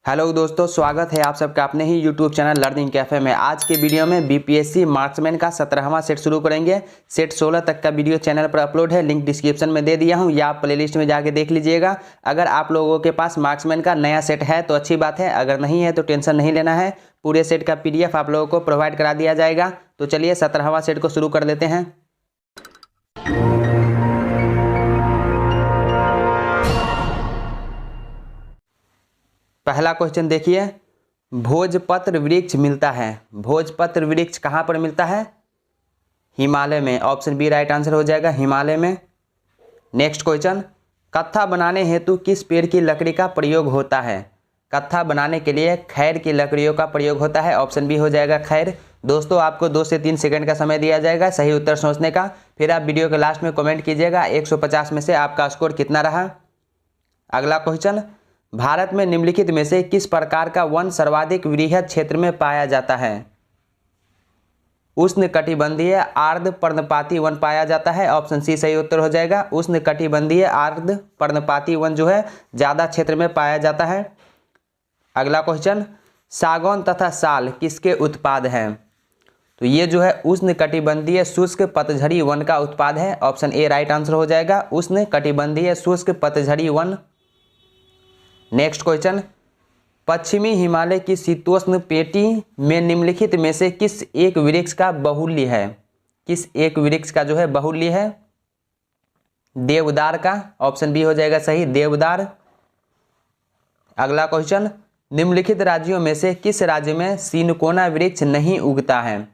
Hello दोस्तों, स्वागत है आप सबका अपने ही यूट्यूब चैनल लर्निंग कैफे में। आज के वीडियो में बीपीएससी मार्क्समैन का 17वां सेट शुरू करेंगे। सेट 16 तक का वीडियो चैनल पर अपलोड है, लिंक डिस्क्रिप्शन में दे दिया हूं, या आप प्लेलिस्ट में जाके देख लीजिएगा। अगर आप लोगों के पास मार्क्समैन का नया सेट है तो अच्छी बात है, अगर नहीं है तो टेंशन नहीं लेना है। पूरे सेट का PDF आप लोगों को प्रोवाइड करा दिया जाएगा। तो चलिए 17वां सेट को शुरू कर लेते हैं। पहला क्वेश्चन देखिए, भोजपत्र वृक्ष मिलता है। भोजपत्र वृक्ष कहाँ पर मिलता है? हिमालय में। ऑप्शन बी राइट आंसर हो जाएगा, हिमालय में। नेक्स्ट क्वेश्चन, कत्था बनाने हेतु किस पेड़ की लकड़ी का प्रयोग होता है? कत्था बनाने के लिए खैर की लकड़ियों का प्रयोग होता है। ऑप्शन बी हो जाएगा खैर। दोस्तों आपको 2 से 3 सेकंड का समय दिया जाएगा सही उत्तर सोचने का, फिर आप वीडियो के लास्ट में कमेंट कीजिएगा 150 में से आपका स्कोर कितना रहा। अगला क्वेश्चन, भारत में निम्नलिखित में से किस प्रकार का वन सर्वाधिक वृहद क्षेत्र में पाया जाता है? उष्णकटिबंधीय आर्द्र पर्णपाती वन पाया जाता है। ऑप्शन सी सही उत्तर हो जाएगा। उष्णकटिबंधीय आर्द्र पर्णपाती वन जो है ज्यादा क्षेत्र में पाया जाता है। अगला क्वेश्चन, सागौन तथा साल किसके उत्पाद हैं? तो ये जो है उष्णकटिबंधीय शुष्क पतझड़ी वन का उत्पाद है। ऑप्शन ए राइट आंसर हो जाएगा, उष्णकटिबंधीय शुष्क पतझड़ी वन। नेक्स्ट क्वेश्चन, पश्चिमी हिमालय की शीतोष्ण पेटी में निम्नलिखित में से किस एक वृक्ष का बाहुल्य है? किस एक वृक्ष का जो है बाहुल्य है? देवदार का। ऑप्शन बी हो जाएगा सही, देवदार। अगला क्वेश्चन, निम्नलिखित राज्यों में से किस राज्य में सिनकोना वृक्ष नहीं उगता है?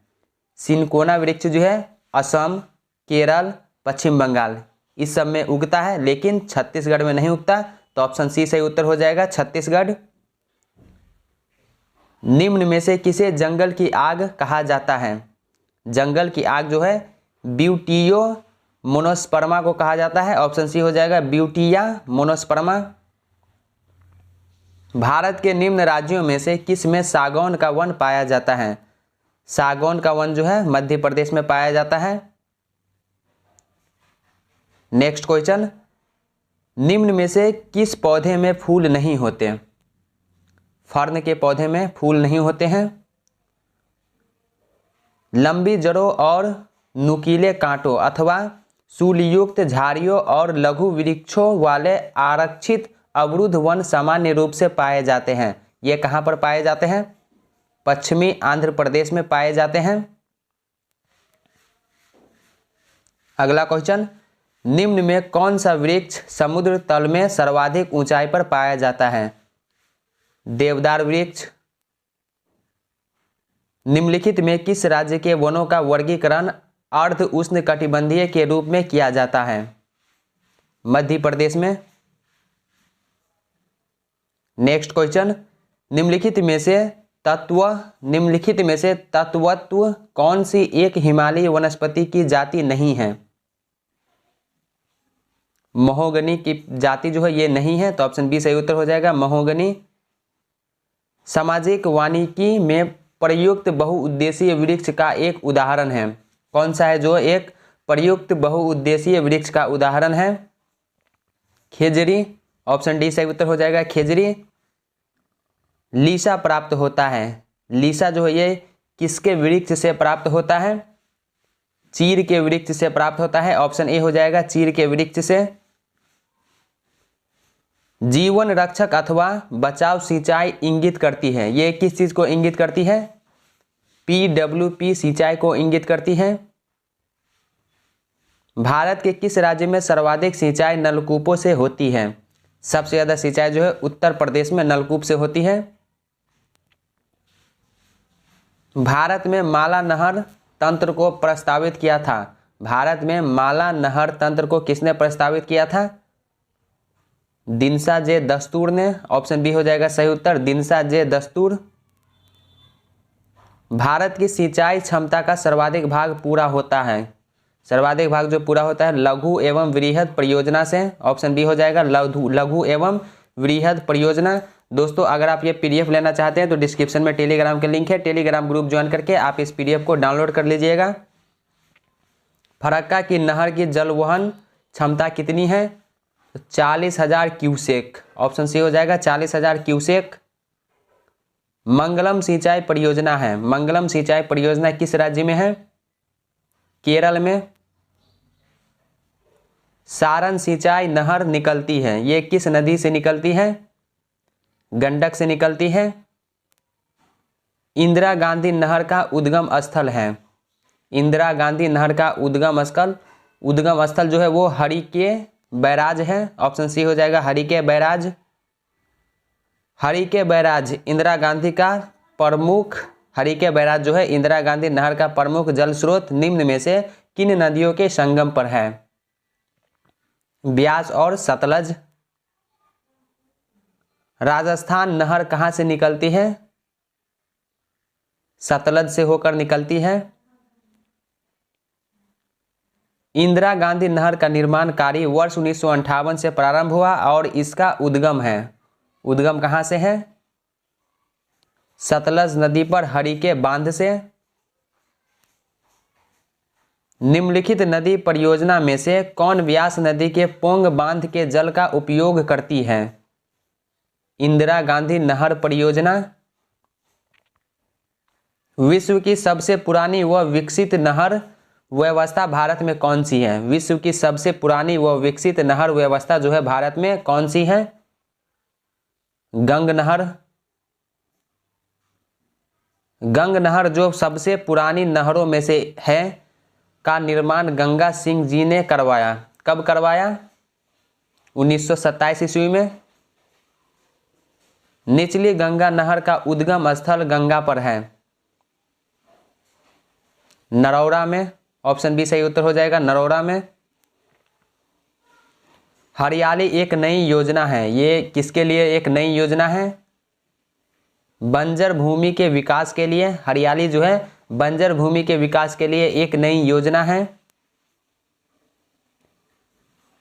सिनकोना वृक्ष जो है असम, केरल, पश्चिम बंगाल इस सब में उगता है, लेकिन छत्तीसगढ़ में नहीं उगता। तो ऑप्शन सी सही उत्तर हो जाएगा, छत्तीसगढ़। निम्न में से किसे जंगल की आग कहा जाता है? जंगल की आग जो है ब्यूटियो मोनोस्पर्मा को कहा जाता है। ऑप्शन सी हो जाएगा, ब्यूटिया मोनोस्पर्मा। भारत के निम्न राज्यों में से किस में सागौन का वन पाया जाता है? सागौन का वन जो है मध्य प्रदेश में पाया जाता है। नेक्स्ट क्वेश्चन, निम्न में से किस पौधे में फूल नहीं होते? फर्न के पौधे में फूल नहीं होते हैं। लंबी जड़ों और नुकीले कांटों अथवा शूलयुक्त झाड़ियों और लघु वृक्षों वाले आरक्षित अवरुद्ध वन सामान्य रूप से पाए जाते हैं। ये कहाँ पर पाए जाते हैं? पश्चिमी आंध्र प्रदेश में पाए जाते हैं। अगला क्वेश्चन, निम्न में कौन सा वृक्ष समुद्र तल में सर्वाधिक ऊंचाई पर पाया जाता है? देवदार वृक्ष। निम्नलिखित में किस राज्य के वनों का वर्गीकरण अर्ध उष्णकटिबंधीय के रूप में किया जाता है? मध्य प्रदेश में। नेक्स्ट क्वेश्चन, निम्नलिखित में से तत्वत्व कौन सी एक हिमालयी वनस्पति की जाति नहीं है? महोगनी की जाति जो है ये नहीं है। तो ऑप्शन बी सही उत्तर हो जाएगा, महोगनी। सामाजिक वानिकी में प्रयुक्त बहुउद्देशीय वृक्ष का एक उदाहरण है। कौन सा है जो एक प्रयुक्त बहुउद्देशीय वृक्ष का उदाहरण है? खेजड़ी। ऑप्शन डी सही उत्तर हो जाएगा, खेजड़ी। लीसा प्राप्त होता है। लीसा जो है ये किसके वृक्ष से प्राप्त होता है? चीर के वृक्ष से प्राप्त होता है। ऑप्शन ए हो जाएगा, चीर के वृक्ष से। जीवन रक्षक अथवा बचाव सिंचाई इंगित करती है। ये किस चीज को इंगित करती है? PWP सिंचाई को इंगित करती है। भारत के किस राज्य में सर्वाधिक सिंचाई नलकूपों से होती है? सबसे ज्यादा सिंचाई जो है उत्तर प्रदेश में नलकूप से होती है। भारत में माला नहर तंत्र को प्रस्तावित किया था। भारत में माला नहर तंत्र को किसने प्रस्तावित किया था? दिनसा जे दस्तूर ने। ऑप्शन बी हो जाएगा सही उत्तर, दिनसा जे दस्तूर। भारत की सिंचाई क्षमता का सर्वाधिक भाग पूरा होता है। सर्वाधिक भाग जो पूरा होता है लघु एवं वृहद परियोजना से। ऑप्शन बी हो जाएगा, लघु एवं वृहद परियोजना। दोस्तों अगर आप ये PDF लेना चाहते हैं तो डिस्क्रिप्शन में टेलीग्राम का लिंक है, टेलीग्राम ग्रुप ज्वाइन करके आप इस PDF को डाउनलोड कर लीजिएगा। फरक्का की नहर की जलवहन क्षमता कितनी है? 40,000 क्यूसेक। ऑप्शन सी हो जाएगा 40,000 क्यूसेक। मंगलम सिंचाई परियोजना है, मंगलम सिंचाई परियोजना किस राज्य में है? केरल में। सारण सिंचाई नहर निकलती है, ये किस नदी से निकलती है? गंडक से निकलती है। इंदिरा गांधी नहर का उद्गम स्थल है, इंदिरा गांधी नहर का उद्गम स्थल जो है वो हरिके बैराज है। ऑप्शन सी हो जाएगा, हरिके बैराज। हरिके बैराज इंदिरा गांधी का प्रमुख, हरिके बैराज जो है इंदिरा गांधी नहर का प्रमुख जल स्रोत निम्न में से किन नदियों के संगम पर है? ब्यास और सतलज। राजस्थान नहर कहाँ से निकलती है? सतलज से होकर निकलती है। इंदिरा गांधी नहर का निर्माण कार्य वर्ष 1958 से प्रारंभ हुआ और इसका उद्गम है, उद्गम कहाँ से है? सतलज नदी पर हरिके बांध से। निम्नलिखित नदी परियोजना में से कौन व्यास नदी के पोंग बांध के जल का उपयोग करती है? इंदिरा गांधी नहर परियोजना। विश्व की सबसे पुरानी व विकसित नहर व्यवस्था भारत में कौन सी है? विश्व की सबसे पुरानी व विकसित नहर व्यवस्था जो है भारत में कौन सी है? गंग नहर। गंग नहर जो सबसे पुरानी नहरों में से है का निर्माण गंगा सिंह जी ने करवाया। कब करवाया? 1927 ईस्वी में। निचली गंगा नहर का उद्गम स्थल गंगा पर है, नरौरा में। ऑप्शन बी सही उत्तर हो जाएगा, नरौरा में। हरियाली एक नई योजना है, ये किसके लिए एक नई योजना है? बंजर भूमि के विकास के लिए। हरियाली जो है बंजर भूमि के विकास के लिए एक नई योजना है।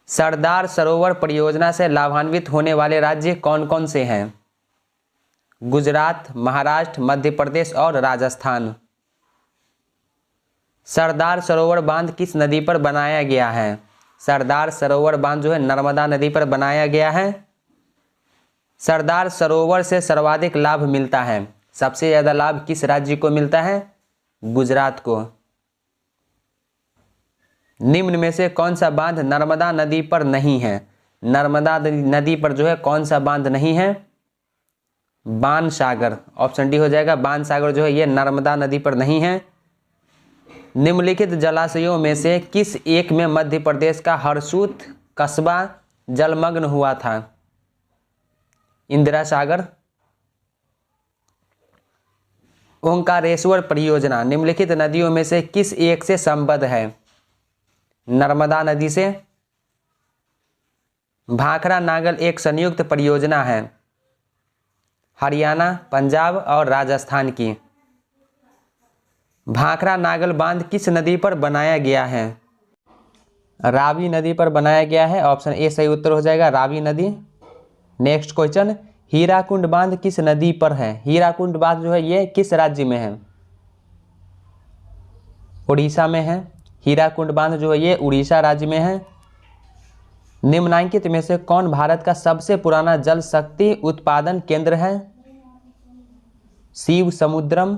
सरदार सरोवर परियोजना से लाभान्वित होने वाले राज्य कौन कौन से हैं? गुजरात, महाराष्ट्र, मध्य प्रदेश और राजस्थान। सरदार सरोवर बांध किस नदी पर बनाया गया है? सरदार सरोवर बांध जो है नर्मदा नदी पर बनाया गया है। सरदार सरोवर से सर्वाधिक लाभ मिलता है, सबसे ज्यादा लाभ किस राज्य को मिलता है? गुजरात को। निम्न में से कौन सा बांध नर्मदा नदी पर नहीं है? नर्मदा नदी पर जो है कौन सा बांध नहीं है? बाणसागर। ऑप्शन डी हो जाएगा, बाणसागर जो है ये नर्मदा नदी पर नहीं है। निम्नलिखित जलाशयों में से किस एक में मध्य प्रदेश का हरसूद कस्बा जलमग्न हुआ था? इंदिरा सागर। ओंकारेश्वर परियोजना निम्नलिखित नदियों में से किस एक से संबद्ध है? नर्मदा नदी से। भाखड़ा नागल एक संयुक्त परियोजना है, हरियाणा, पंजाब और राजस्थान की। भाखड़ा नागल बांध किस नदी पर बनाया गया है? रावी नदी पर बनाया गया है। ऑप्शन ए सही उत्तर हो जाएगा, रावी नदी। नेक्स्ट क्वेश्चन, हीराकुंड बांध किस नदी पर है? हीराकुंड बांध जो है ये किस राज्य में है? उड़ीसा में है। हीराकुंड बांध जो है ये उड़ीसा राज्य में है। निम्नलिखित में से कौन भारत का सबसे पुराना जल शक्ति उत्पादन केंद्र है? शिव समुद्रम।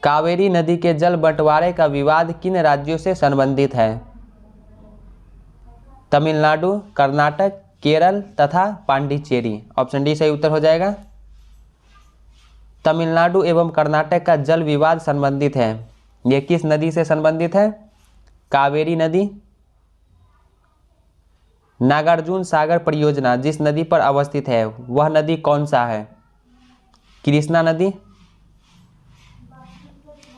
कावेरी नदी के जल बंटवारे का विवाद किन राज्यों से संबंधित है? तमिलनाडु, कर्नाटक, केरल तथा पांडिचेरी। ऑप्शन डी सही उत्तर हो जाएगा। तमिलनाडु एवं कर्नाटक का जल विवाद संबंधित है, यह किस नदी से संबंधित है? कावेरी नदी। नागार्जुन सागर परियोजना जिस नदी पर अवस्थित है वह नदी कौन सा है? कृष्णा नदी।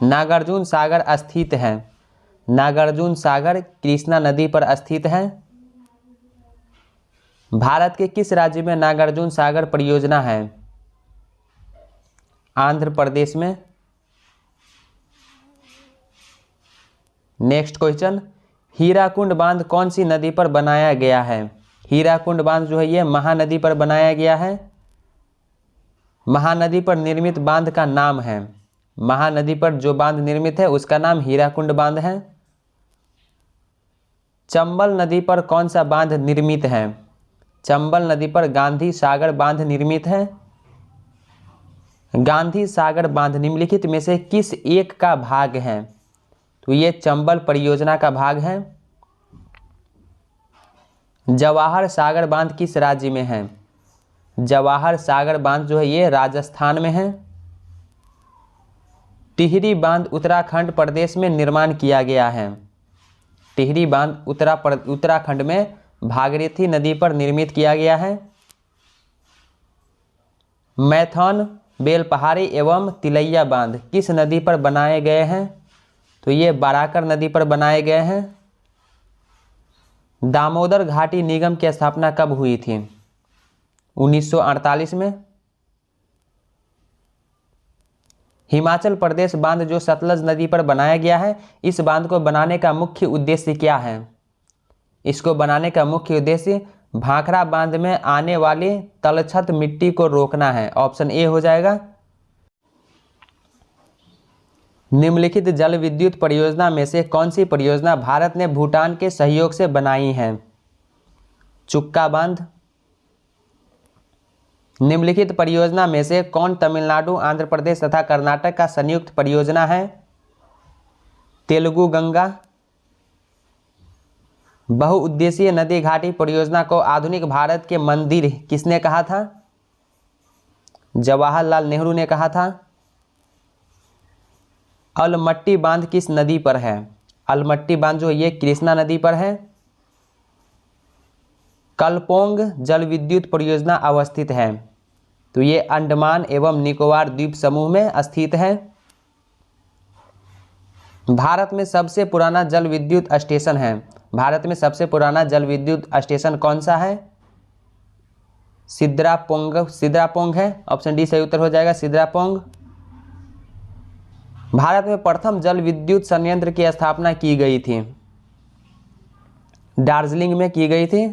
नागार्जुन सागर स्थित है, नागार्जुन सागर कृष्णा नदी पर स्थित है। भारत के किस राज्य में नागार्जुन सागर परियोजना है? आंध्र प्रदेश में। नेक्स्ट क्वेश्चन, हीराकुंड बांध कौन सी नदी पर बनाया गया है? हीराकुंड बांध जो है ये महानदी पर बनाया गया है। महानदी पर निर्मित बांध का नाम है, महानदी पर जो बांध निर्मित है उसका नाम हीराकुंड बांध है। चंबल नदी पर कौन सा बांध निर्मित है? चंबल नदी पर गांधी सागर बांध निर्मित है। गांधी सागर बांध निम्नलिखित में से किस एक का भाग है? तो ये चंबल परियोजना का भाग है। जवाहर सागर बांध किस राज्य में है? जवाहर सागर बांध जो है ये राजस्थान में है। टिहरी बांध उत्तराखंड प्रदेश में निर्माण किया गया है। टिहरी बांध उत्तराखंड में भागीरथी नदी पर निर्मित किया गया है। मैथन, बेलपहाड़ी एवं तिलैया बांध किस नदी पर बनाए गए हैं? तो ये बाराकर नदी पर बनाए गए हैं। दामोदर घाटी निगम की स्थापना कब हुई थी? 1948 में। हिमाचल प्रदेश बांध जो सतलज नदी पर बनाया गया है, इस बांध को बनाने का मुख्य उद्देश्य क्या है? इसको बनाने का मुख्य उद्देश्य भाखड़ा बांध में आने वाली तलछट मिट्टी को रोकना है। ऑप्शन ए हो जाएगा। निम्नलिखित जल विद्युत परियोजना में से कौन सी परियोजना भारत ने भूटान के सहयोग से बनाई है? चुक्का बांध। निम्नलिखित परियोजना में से कौन तमिलनाडु, आंध्र प्रदेश तथा कर्नाटक का संयुक्त परियोजना है? तेलुगु गंगा। बहुउद्देशीय नदी घाटी परियोजना को आधुनिक भारत के मंदिर किसने कहा था? जवाहरलाल नेहरू ने कहा था। अलमट्टी बांध किस नदी पर है? अलमट्टी बांध जो ये कृष्णा नदी पर है। कलपोंग जल विद्युत परियोजना अवस्थित है, तो ये अंडमान एवं निकोबार द्वीप समूह में स्थित है। भारत में सबसे पुराना जल विद्युत स्टेशन है। भारत में सबसे पुराना जल विद्युत स्टेशन कौन सा है? सिद्रापोंग है। ऑप्शन डी सही उत्तर हो जाएगा, सिद्रापोंग। भारत में प्रथम जल विद्युत संयंत्र की स्थापना की गई थी। दार्जिलिंग में की गई थी।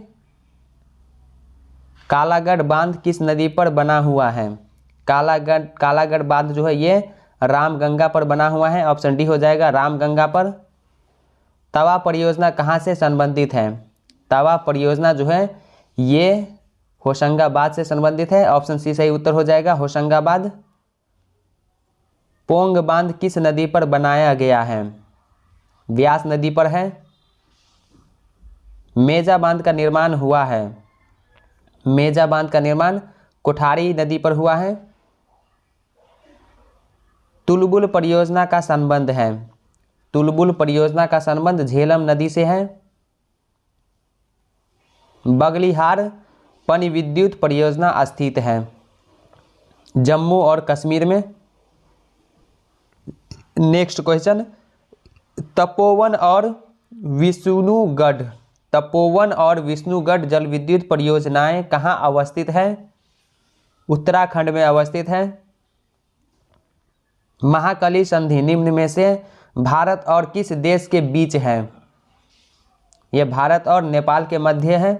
कालागढ़ बांध किस नदी पर बना हुआ है? कालागढ़ बांध जो है ये रामगंगा पर बना हुआ है। ऑप्शन डी हो जाएगा, रामगंगा पर। तवा परियोजना कहाँ से संबंधित है? तवा परियोजना जो है ये होशंगाबाद से संबंधित है। ऑप्शन सी सही उत्तर हो जाएगा, होशंगाबाद। पोंग बांध किस नदी पर बनाया गया है? व्यास नदी पर है। मेजा बांध का निर्माण हुआ है। मेजा बांध का निर्माण कोठारी नदी पर हुआ है। तुलबुल परियोजना का संबंध है। तुलबुल परियोजना का संबंध झेलम नदी से है। बगलिहार पनविद्युत परियोजना स्थित है जम्मू और कश्मीर में। नेक्स्ट क्वेश्चन, तपोवन और विष्णुगढ़ जल विद्युत परियोजनाएं कहाँ अवस्थित है? उत्तराखंड में अवस्थित है। महाकाली संधि निम्न में से भारत और किस देश के बीच है? यह भारत और नेपाल के मध्य है।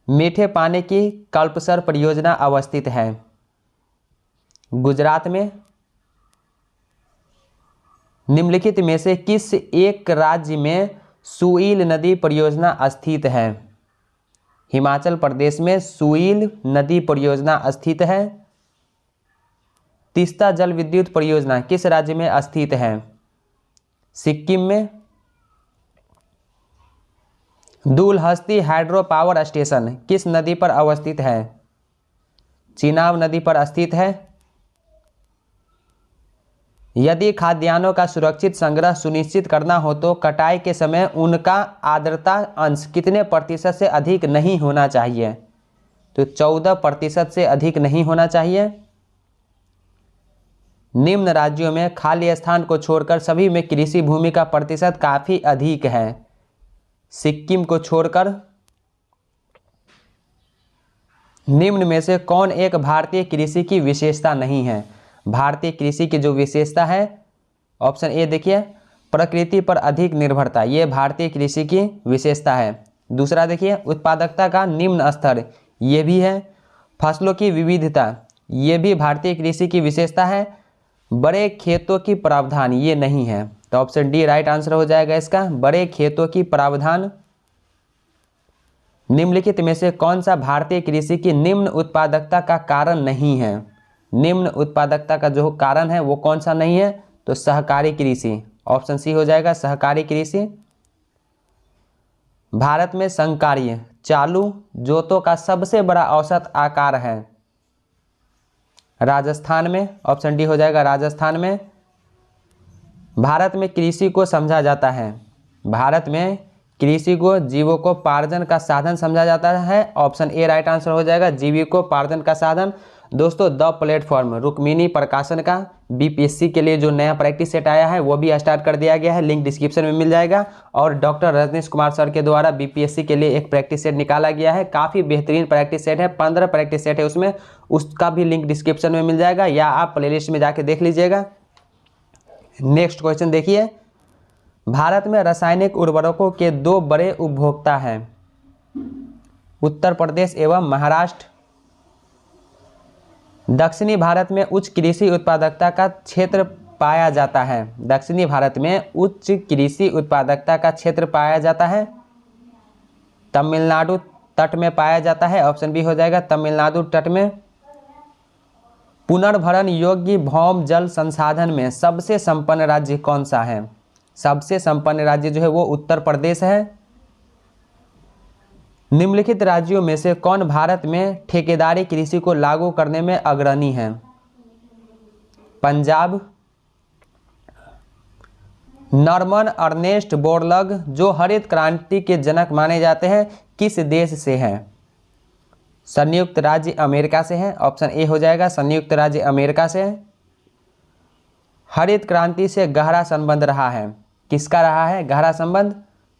मीठे पानी की कल्पसर परियोजना अवस्थित है गुजरात में। निम्नलिखित में से किस एक राज्य में सुईल नदी परियोजना स्थित है? हिमाचल प्रदेश में सुईल नदी परियोजना स्थित है। तीस्ता जल विद्युत परियोजना किस राज्य में स्थित है? सिक्किम में। दूलहस्ती हाइड्रो पावर स्टेशन किस नदी पर अवस्थित है? चिनाब नदी पर स्थित है। यदि खाद्यान्नों का सुरक्षित संग्रह सुनिश्चित करना हो तो कटाई के समय उनका आर्द्रता अंश कितने प्रतिशत से अधिक नहीं होना चाहिए? तो 14% से अधिक नहीं होना चाहिए। निम्न राज्यों में खाली स्थान को छोड़कर सभी में कृषि भूमि का प्रतिशत काफी अधिक है। सिक्किम को छोड़कर। निम्न में से कौन एक भारतीय कृषि की विशेषता नहीं है? भारतीय कृषि की जो विशेषता है, ऑप्शन ए देखिए, प्रकृति पर अधिक निर्भरता, ये भारतीय कृषि की विशेषता है। दूसरा देखिए, उत्पादकता का निम्न स्तर, ये भी है। फसलों की विविधता, ये भी भारतीय कृषि की विशेषता है। बड़े खेतों की प्रावधान, ये नहीं है, तो ऑप्शन डी राइट आंसर हो जाएगा इसका, बड़े खेतों की प्रावधान। निम्नलिखित में से कौन सा भारतीय कृषि की निम्न उत्पादकता का कारण नहीं है? निम्न उत्पादकता का जो कारण है वो कौन सा नहीं है, तो सहकारी कृषि, ऑप्शन सी हो जाएगा सहकारी कृषि। भारत में संकार्य चालू जोतों का सबसे बड़ा औसत आकार है, राजस्थान में, ऑप्शन डी हो जाएगा राजस्थान में। भारत में कृषि को समझा जाता है, भारत में कृषि को जीविकोपार्जन का साधन समझा जाता है, ऑप्शन ए राइट आंसर हो जाएगा जीविकोपार्जन का साधन। दोस्तों द प्लेटफॉर्म रुक्मिणी प्रकाशन का बीपीएससी के लिए जो नया प्रैक्टिस सेट आया है वो भी स्टार्ट कर दिया गया है, लिंक डिस्क्रिप्शन में मिल जाएगा। और डॉक्टर रजनीश कुमार सर के द्वारा बीपीएससी के लिए एक प्रैक्टिस सेट निकाला गया है, काफ़ी बेहतरीन प्रैक्टिस सेट है, 15 प्रैक्टिस सेट है उसमें, उसका भी लिंक डिस्क्रिप्शन में मिल जाएगा या आप प्लेलिस्ट में जाके देख लीजिएगा। नेक्स्ट क्वेश्चन देखिए, भारत में रासायनिक उर्वरकों के 2 बड़े उपभोक्ता हैं, उत्तर प्रदेश एवं महाराष्ट्र। दक्षिणी भारत में उच्च कृषि उत्पादकता का क्षेत्र पाया जाता है, दक्षिणी भारत में उच्च कृषि उत्पादकता का क्षेत्र पाया जाता है, तमिलनाडु तट में पाया जाता है, ऑप्शन बी हो जाएगा तमिलनाडु तट में। पुनर्भरण योग्य भौम जल संसाधन में सबसे संपन्न राज्य कौन सा है, सबसे संपन्न राज्य जो है वो उत्तर प्रदेश है। निम्नलिखित राज्यों में से कौन भारत में ठेकेदारी कृषि को लागू करने में अग्रणी है, पंजाब। नॉर्मन अर्नेस्ट बोरलग जो हरित क्रांति के जनक माने जाते हैं किस देश से हैं, संयुक्त राज्य अमेरिका से है, ऑप्शन ए हो जाएगा संयुक्त राज्य अमेरिका से। हरित क्रांति से गहरा संबंध रहा है, किसका रहा है गहरा संबंध,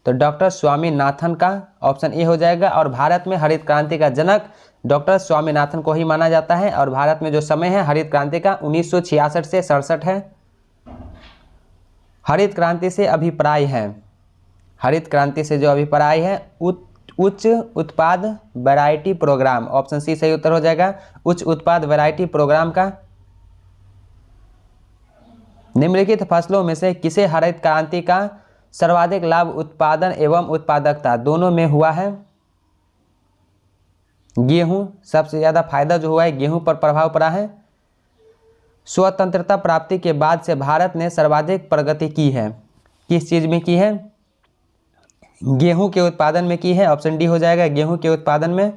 तो डॉक्टर स्वामीनाथन का, ऑप्शन ए हो जाएगा। और भारत में हरित क्रांति का जनक डॉक्टर स्वामीनाथन को ही माना जाता है। और भारत में जो समय है हरित क्रांति का 1966 से 67 है। हरित क्रांति से अभिप्राय है, हरित क्रांति से जो अभिप्राय है उच्च उत्पाद वैरायटी प्रोग्राम, ऑप्शन सी सही उत्तर हो जाएगा उच्च उत्पाद वैरायटी प्रोग्राम का। निम्नलिखित फसलों में से किसे हरित क्रांति का सर्वाधिक लाभ उत्पादन एवं उत्पादकता दोनों में हुआ है, गेहूं, सबसे ज्यादा फायदा जो हुआ है गेहूं पर प्रभाव पड़ा है। स्वतंत्रता प्राप्ति के बाद से भारत ने सर्वाधिक प्रगति की है, किस चीज में की है, गेहूं के उत्पादन में की है, ऑप्शन डी हो जाएगा गेहूं के उत्पादन में।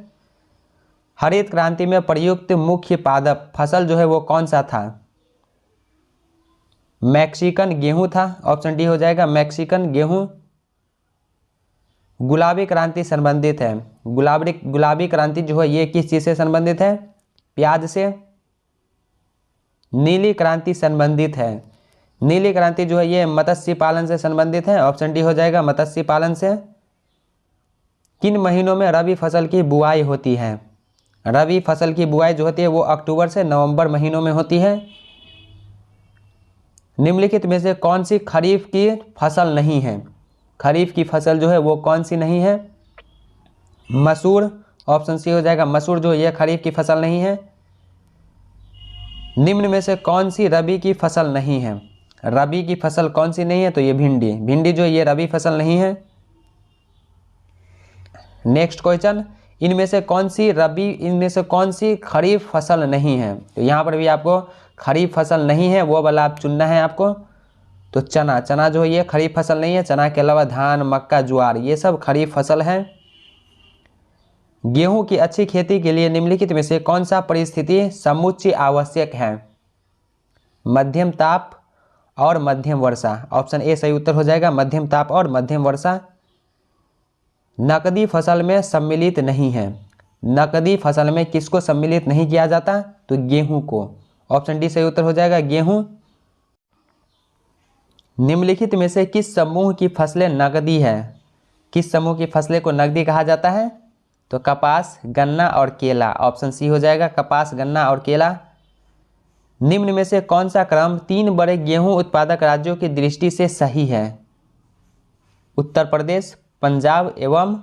हरित क्रांति में प्रयुक्त मुख्य पादप फसल जो है वो कौन सा था, मैक्सिकन गेहूं था, ऑप्शन डी हो जाएगा मैक्सिकन गेहूं। गुलाबी क्रांति संबंधित है, गुलाबी क्रांति जो है ये किस चीज से संबंधित है, प्याज से। नीली क्रांति संबंधित है, नीली क्रांति जो है ये मत्स्य पालन से संबंधित है, ऑप्शन डी हो जाएगा मत्स्य पालन से। किन महीनों में रबी फसल की बुआई होती है, रबी फसल की बुआई जो होती है वो अक्टूबर से नवंबर महीनों में होती है। निम्नलिखित में से कौन सी खरीफ की फसल नहीं है, खरीफ की फसल जो है वो कौन सी नहीं है, मसूर, ऑप्शन सी हो जाएगा मसूर जो ये खरीफ की फसल नहीं है। निम्न में से कौन सी रबी की फसल नहीं है, रबी की फसल कौन सी नहीं है, तो ये भिंडी, भिंडी जो ये रबी फसल नहीं है। नेक्स्ट क्वेश्चन, इनमें से कौन सी खरीफ फसल नहीं है, तो यहाँ पर भी आपको खरीफ फसल नहीं है वो वाला आप चुनना है आपको। तो चना, चना जो है ये खरीफ फसल नहीं है, चना के अलावा धान, मक्का, ज्वार ये सब खरीफ फसल है। गेहूं की अच्छी खेती के लिए निम्नलिखित में से कौन सा परिस्थिति समुच्चय आवश्यक है, मध्यम ताप और मध्यम वर्षा, ऑप्शन ए सही उत्तर हो जाएगा मध्यम ताप और मध्यम वर्षा। नकदी फसल में सम्मिलित नहीं है, नकदी फसल में किसको सम्मिलित नहीं किया जाता, तो गेहूं को, ऑप्शन डी सही उत्तर हो जाएगा गेहूं। निम्नलिखित में से किस समूह की फसलें नकदी है, किस समूह की फसलें को नकदी कहा जाता है, तो कपास, गन्ना और केला, ऑप्शन सी हो जाएगा कपास, गन्ना और केला। निम्न में से कौन सा क्रम 3 बड़े गेहूं उत्पादक राज्यों की दृष्टि से सही है, उत्तर प्रदेश, पंजाब एवं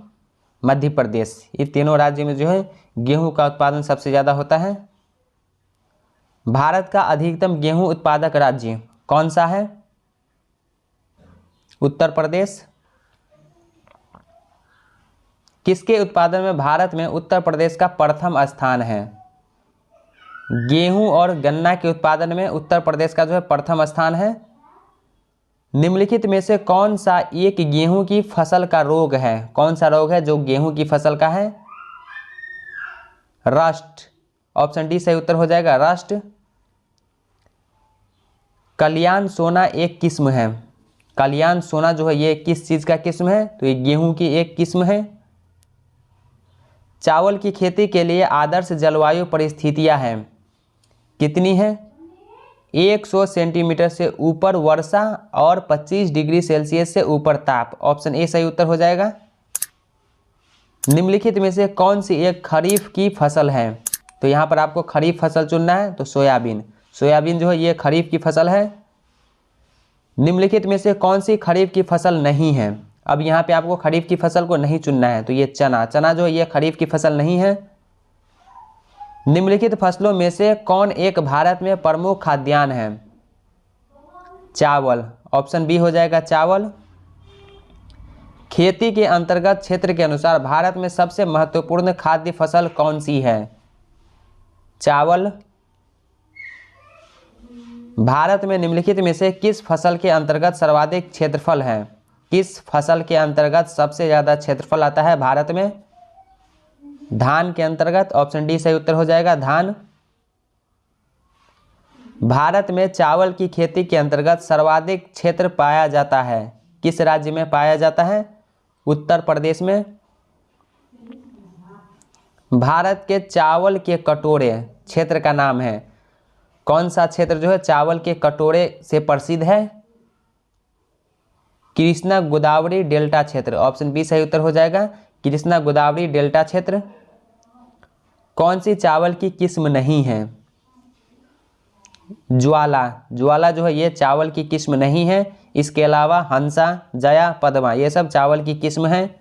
मध्य प्रदेश, ये तीनों राज्यों में जो है गेहूं का उत्पादन सबसे ज़्यादा होता है। भारत का अधिकतम गेहूं उत्पादक राज्य कौन सा है, उत्तर प्रदेश। किसके उत्पादन में भारत में उत्तर प्रदेश का प्रथम स्थान है, गेहूं और गन्ना के उत्पादन में उत्तर प्रदेश का जो है प्रथम स्थान है। निम्नलिखित में से कौन सा एक गेहूं की फसल का रोग है? कौन सा रोग है जो गेहूं की फसल का है? रस्ट। ऑप्शन डी सही उत्तर हो जाएगा, रस्ट। कल्याण सोना एक किस्म है। कल्याण सोना जो है ये किस चीज का किस्म है? तो ये गेहूं की एक किस्म है। चावल की खेती के लिए आदर्श जलवायु परिस्थितियां हैं, कितनी है? 100 सेंटीमीटर से ऊपर वर्षा और 25 डिग्री सेल्सियस से ऊपर ताप। ऑप्शन ए सही उत्तर हो जाएगा। निम्नलिखित में से कौन सी एक खरीफ की फसल है? तो यहाँ पर आपको खरीफ फसल चुनना है, तो सोयाबीन। सोयाबीन जो है ये खरीफ की फसल है। निम्नलिखित में से कौन सी खरीफ की फसल नहीं है? अब यहाँ पे आपको खरीफ की फसल को नहीं चुनना है, तो ये चना। चना जो है ये खरीफ की फसल नहीं है। निम्नलिखित फसलों में से कौन एक भारत में प्रमुख खाद्यान्न है? चावल। ऑप्शन बी हो जाएगा, चावल। खेती के अंतर्गत क्षेत्र के अनुसार भारत में सबसे महत्वपूर्ण खाद्य फसल कौन सी है? चावल। भारत में निम्नलिखित में से किस फसल के अंतर्गत सर्वाधिक क्षेत्रफल है? किस फसल के अंतर्गत सबसे ज़्यादा क्षेत्रफल आता है भारत में? धान के अंतर्गत। ऑप्शन डी सही उत्तर हो जाएगा, धान। भारत में चावल की खेती के अंतर्गत सर्वाधिक क्षेत्र पाया जाता है, किस राज्य में पाया जाता है? उत्तर प्रदेश में। भारत के चावल के कटोरे क्षेत्र का नाम है, कौन सा क्षेत्र जो है चावल के कटोरे से प्रसिद्ध है? कृष्णा गोदावरी डेल्टा क्षेत्र। ऑप्शन बी सही उत्तर हो जाएगा, कृष्णा गोदावरी डेल्टा क्षेत्र। कौन सी चावल की किस्म नहीं है? ज्वाला। ज्वाला जो है ये चावल की किस्म नहीं है। इसके अलावा हंसा, जया, पद्मा ये सब चावल की किस्म है।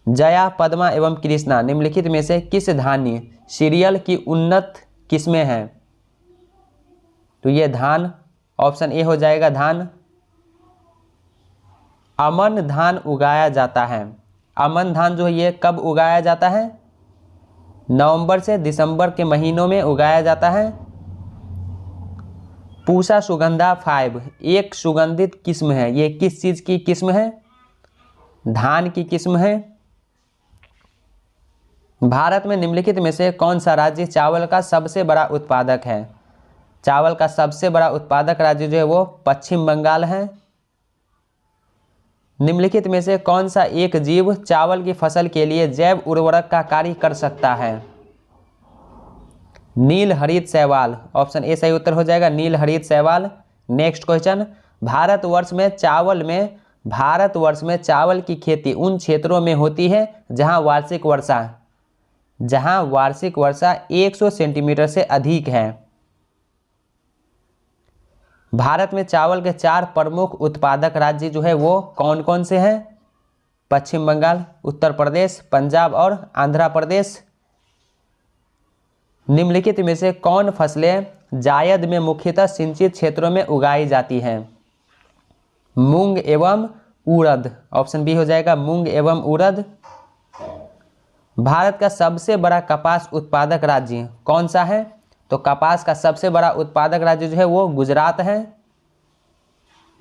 जया, पद्मा एवं कृष्णा निम्नलिखित में से किस धान्य सीरियल की उन्नत किस्में हैं? तो ये धान। ऑप्शन ए हो जाएगा, धान। अमन धान उगाया जाता है। अमन धान जो है ये कब उगाया जाता है? नवंबर से दिसंबर के महीनों में उगाया जाता है। पूसा सुगंधा 5 एक सुगंधित किस्म है, ये किस चीज की किस्म है? धान की किस्म है। भारत में निम्नलिखित में से कौन सा राज्य चावल का सबसे बड़ा उत्पादक है? चावल का सबसे बड़ा उत्पादक राज्य जो है वो पश्चिम बंगाल है। निम्नलिखित में से कौन सा एक जीव चावल की फसल के लिए जैव उर्वरक का कार्य कर सकता है? नील हरित शैवाल। ऑप्शन ए सही उत्तर हो जाएगा, नील हरित शैवाल। नेक्स्ट क्वेश्चन, भारतवर्ष में चावल की खेती उन क्षेत्रों में होती है जहां वार्षिक वर्षा 100 सेंटीमीटर से अधिक है। भारत में चावल के 4 प्रमुख उत्पादक राज्य जो है वो कौन कौन से हैं? पश्चिम बंगाल, उत्तर प्रदेश, पंजाब और आंध्र प्रदेश। निम्नलिखित में से कौन फसलें जायद में मुख्यतः सिंचित क्षेत्रों में उगाई जाती हैं? मूंग एवं उड़द। ऑप्शन बी हो जाएगा, मूंग एवं उड़द। भारत का सबसे बड़ा कपास उत्पादक राज्य कौन सा है? तो कपास का सबसे बड़ा उत्पादक राज्य जो है वो गुजरात है।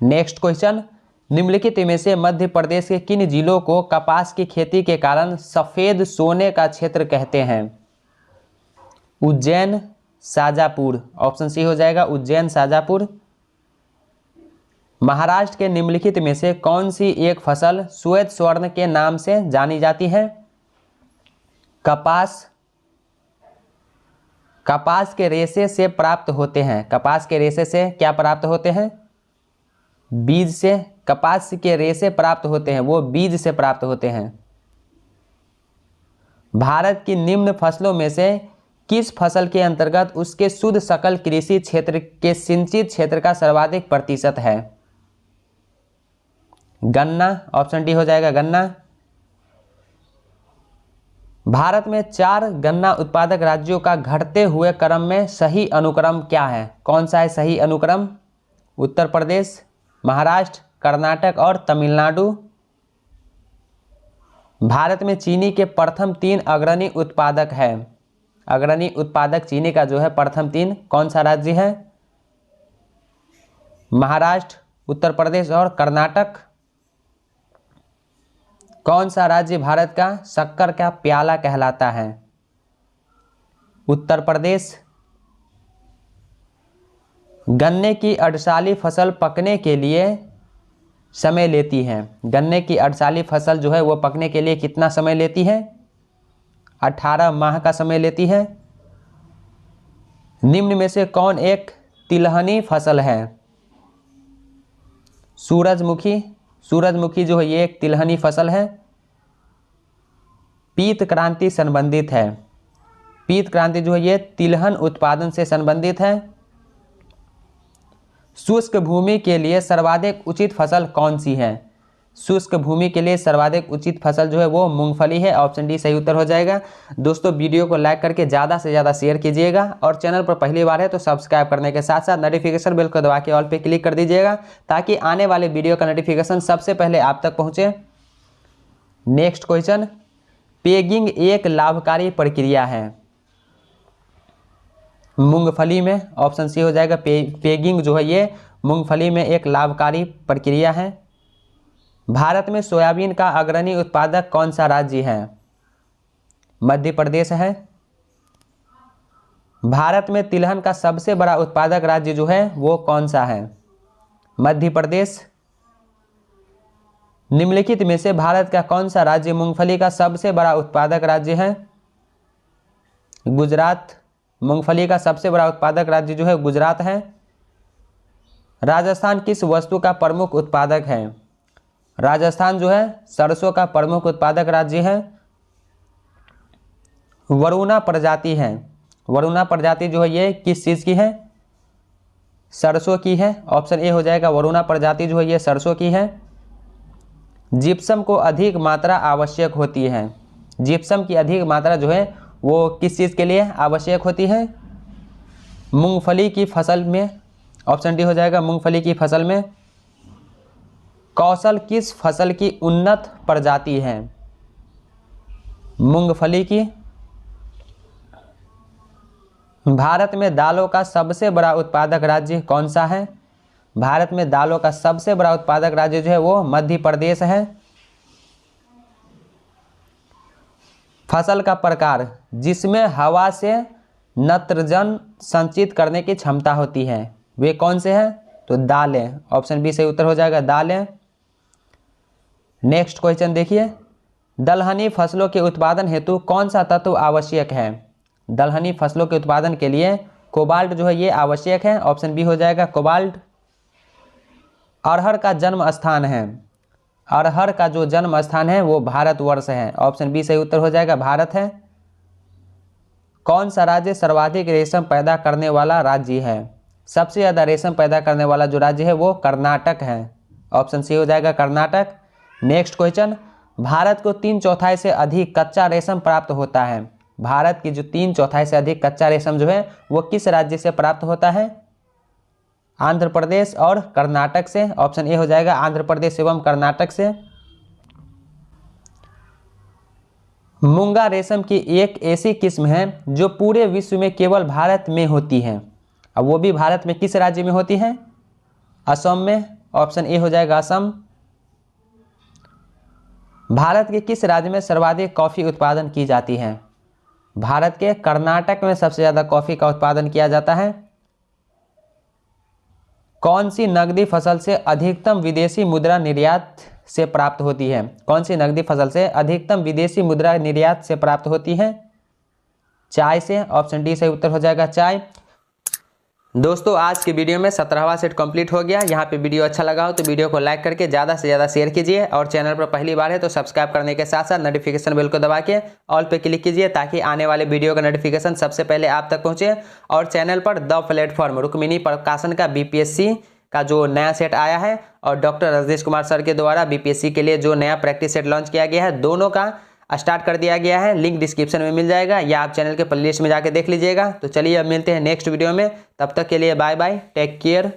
नेक्स्ट क्वेश्चन, निम्नलिखित में से मध्य प्रदेश के किन जिलों को कपास की खेती के कारण सफेद सोने का क्षेत्र कहते हैं? उज्जैन, शाजापुर। ऑप्शन सी हो जाएगा, उज्जैन, शाजापुर। महाराष्ट्र के निम्नलिखित में से कौन सी एक फसल श्वेत स्वर्ण के नाम से जानी जाती है? कपास के रेशे से प्राप्त होते हैं। कपास के रेशे से क्या प्राप्त होते हैं? बीज से। कपास के रेशे प्राप्त होते हैं, वो बीज से प्राप्त होते हैं। भारत की निम्न फसलों में से किस फसल के अंतर्गत उसके शुद्ध सकल कृषि क्षेत्र के सिंचित क्षेत्र का सर्वाधिक प्रतिशत है? गन्ना। ऑप्शन डी हो जाएगा, गन्ना। भारत में 4 गन्ना उत्पादक राज्यों का घटते हुए क्रम में सही अनुक्रम क्या है? कौन सा है सही अनुक्रम? उत्तर प्रदेश, महाराष्ट्र, कर्नाटक और तमिलनाडु। भारत में चीनी के प्रथम 3 अग्रणी उत्पादक हैं, अग्रणी उत्पादक चीनी का जो है प्रथम 3 कौन सा राज्य है? महाराष्ट्र, उत्तर प्रदेश और कर्नाटक। कौन सा राज्य भारत का शक्कर का प्याला कहलाता है? उत्तर प्रदेश। गन्ने की अर्धशाली फसल पकने के लिए समय लेती है। गन्ने की अर्धशाली फसल जो है वो पकने के लिए कितना समय लेती है? 18 माह का समय लेती है। निम्न में से कौन एक तिलहनी फसल है? सूरजमुखी। सूरजमुखी जो है ये एक तिलहनी फसल है। पीत क्रांति संबंधित है। पीत क्रांति जो है ये तिलहन उत्पादन से संबंधित है। शुष्क भूमि के लिए सर्वाधिक उचित फसल कौन सी है? शुष्क भूमि के लिए सर्वाधिक उचित फसल जो है वो मूंगफली है। ऑप्शन डी सही उत्तर हो जाएगा। दोस्तों वीडियो को लाइक करके ज़्यादा से ज़्यादा शेयर कीजिएगा और चैनल पर पहली बार है तो सब्सक्राइब करने के साथ साथ नोटिफिकेशन बेल को दबा के ऑल पे क्लिक कर दीजिएगा ताकि आने वाले वीडियो का नोटिफिकेशन सबसे पहले आप तक पहुँचे। नेक्स्ट क्वेश्चन, पेगिंग एक लाभकारी प्रक्रिया है मूंगफली में। ऑप्शन सी हो जाएगा। पेगिंग जो है ये मूंगफली में एक लाभकारी प्रक्रिया है। भारत में सोयाबीन का अग्रणी उत्पादक कौन सा राज्य है? मध्य प्रदेश है। भारत में तिलहन का सबसे बड़ा उत्पादक राज्य जो है वो कौन सा है? मध्य प्रदेश। निम्नलिखित में से भारत का कौन सा राज्य मूंगफली का सबसे बड़ा उत्पादक राज्य है? गुजरात। मूंगफली का सबसे बड़ा उत्पादक राज्य जो है गुजरात है। राजस्थान किस वस्तु का प्रमुख उत्पादक है? राजस्थान जो है सरसों का प्रमुख उत्पादक राज्य है। वरुणा प्रजाति है। वरुणा प्रजाति जो है ये किस चीज़ की है? सरसों की है। ऑप्शन ए हो जाएगा। वरुणा प्रजाति जो है ये सरसों की है। जिप्सम को अधिक मात्रा आवश्यक होती है। जिप्सम की अधिक मात्रा जो है वो किस चीज़ के लिए आवश्यक होती है? मूंगफली की फसल में। ऑप्शन डी हो जाएगा। मूंगफली की फसल में। कौशल किस फसल की उन्नत प्रजाति है? मूंगफली की। भारत में दालों का सबसे बड़ा उत्पादक राज्य कौन सा है? भारत में दालों का सबसे बड़ा उत्पादक राज्य जो है वो मध्य प्रदेश है। फसल का प्रकार जिसमें हवा से नत्रजन संचित करने की क्षमता होती है वे कौन से हैं? तो दालें। ऑप्शन बी सही उत्तर हो जाएगा। दालें। नेक्स्ट क्वेश्चन देखिए, दलहनी फसलों के उत्पादन हेतु कौन सा तत्व आवश्यक है? दलहनी फसलों के उत्पादन के लिए कोबाल्ट जो है ये आवश्यक है। ऑप्शन बी हो जाएगा कोबाल्ट। अरहर का जन्म स्थान है। अरहर का जो जन्म स्थान है वो भारतवर्ष है। ऑप्शन बी सही उत्तर हो जाएगा। भारत है। कौन सा राज्य सर्वाधिक रेशम पैदा करने वाला राज्य है? सबसे ज़्यादा रेशम पैदा करने वाला जो राज्य है वो कर्नाटक है। ऑप्शन सी हो जाएगा कर्नाटक। नेक्स्ट क्वेश्चन, भारत को 3/4 से अधिक कच्चा रेशम प्राप्त होता है। भारत की जो 3/4 से अधिक कच्चा रेशम जो है वो किस राज्य से प्राप्त होता है? आंध्र प्रदेश और कर्नाटक से। ऑप्शन ए हो जाएगा। आंध्र प्रदेश एवं कर्नाटक से। मूंगा रेशम की एक ऐसी किस्म है जो पूरे विश्व में केवल भारत में होती है। अब वो भी भारत में किस राज्य में होती है? असम में। ऑप्शन ए हो जाएगा असम। भारत के किस राज्य में सर्वाधिक कॉफ़ी उत्पादन की जाती है? भारत के कर्नाटक में सबसे ज़्यादा कॉफ़ी का उत्पादन किया जाता है। कौन सी नकदी फसल से अधिकतम विदेशी मुद्रा निर्यात से प्राप्त होती है? कौन सी नकदी फसल से अधिकतम विदेशी मुद्रा निर्यात से प्राप्त होती है? चाय से। ऑप्शन डी सही उत्तर हो जाएगा चाय। दोस्तों आज की वीडियो में 17वां सेट कंप्लीट हो गया। यहाँ पे वीडियो अच्छा लगा हो तो वीडियो को लाइक करके ज़्यादा से ज़्यादा शेयर कीजिए और चैनल पर पहली बार है तो सब्सक्राइब करने के साथ साथ नोटिफिकेशन बेल को दबा के ऑल पे क्लिक कीजिए ताकि आने वाले वीडियो का नोटिफिकेशन सबसे पहले आप तक पहुँचे। और चैनल पर द प्लेटफॉर्म रुक्मिणी प्रकाशन का BPSC का जो नया सेट आया है और डॉक्टर राजेश कुमार सर के द्वारा BPSC के लिए जो नया प्रैक्टिस सेट लॉन्च किया गया है, दोनों का स्टार्ट कर दिया गया है। लिंक डिस्क्रिप्शन में मिल जाएगा या आप चैनल के प्लेलिस्ट में जाके देख लीजिएगा। तो चलिए अब मिलते हैं नेक्स्ट वीडियो में। तब तक के लिए बाय बाय, टेक केयर।